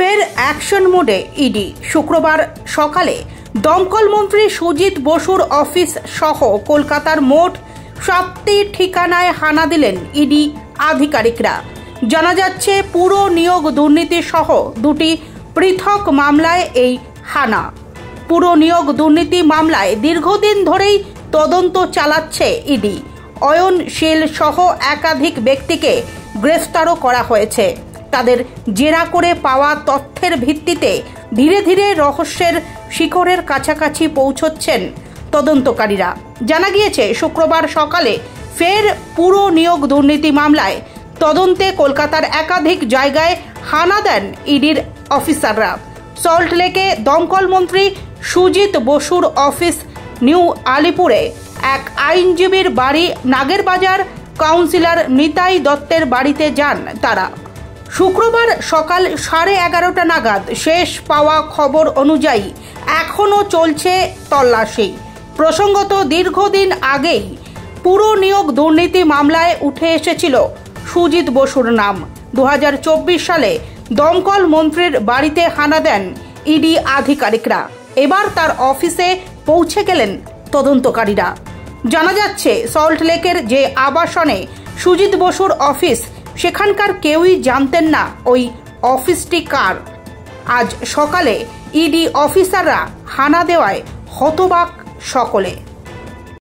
ফের অ্যাকশন মোডে ইডি। শুক্রবার সকালে দমকল মন্ত্রী সুজিত বসুর অফিস সহ কলকাতার মোট 7টি ঠিকানায় হানা দিলেন ইডি আধিকারিকরা। জানা যাচ্ছে পুরো নিয়োগ দুর্নীতি সহ 2টি পৃথক মামলায় এই হানা। পুরো নিয়োগ দুর্নীতি মামলায় দীর্ঘদিন ধরেই তদন্ত চালাচ্ছে ইডি। অয়ন শীল সহ একাধিক ব্যক্তিকে গ্রেফতারও করা হয়েছে। তাদের জেরা করে পাওয়া তথ্যের ভিত্তিতে ধীরে ধীরে রহস্যের শিখরের কাছাকাছি পৌঁছচ্ছেন তদন্তকারীরা। জানা গিয়েছে শুক্রবার সকালে ফের পুরো নিয়োগ দুর্নীতি মামলায় তদন্তে কলকাতার একাধিক জায়গায় হানা দেন ইডির অফিসাররা। সল্টলেকে দমকল মন্ত্রী সুজিত বসুর অফিস, নিউ আলিপুরে এক আইনজীবীর বাড়ি, নাগেরবাজার কাউন্সিলর নিতাই দত্তের বাড়িতে যান তারা। শুক্রবার সকাল 11:30 নাগাদ শেষ পাওয়া খবর অনুযায়ী এখনও চলছে তল্লাশি। প্রসঙ্গত, দীর্ঘদিন আগেই পুরো নিয়োগ দুর্নীতি মামলায় উঠে এসেছিল সুজিত বসুর নাম। 2024 সালে দমকল মন্ত্রীর বাড়িতে হানা দেন ইডি আধিকারিকরা। এবার তার অফিসে পৌঁছে গেলেন তদন্তকারীরা। জানা যাচ্ছে সল্টলেকের যে আবাসনে সুজিত বসুর অফিস, সেখানকার কেউই জানতেন না ওই অফিসটি কার। আজ সকালে ইডি অফিসাররা হানা দেওয়ায় হতবাক সকলে।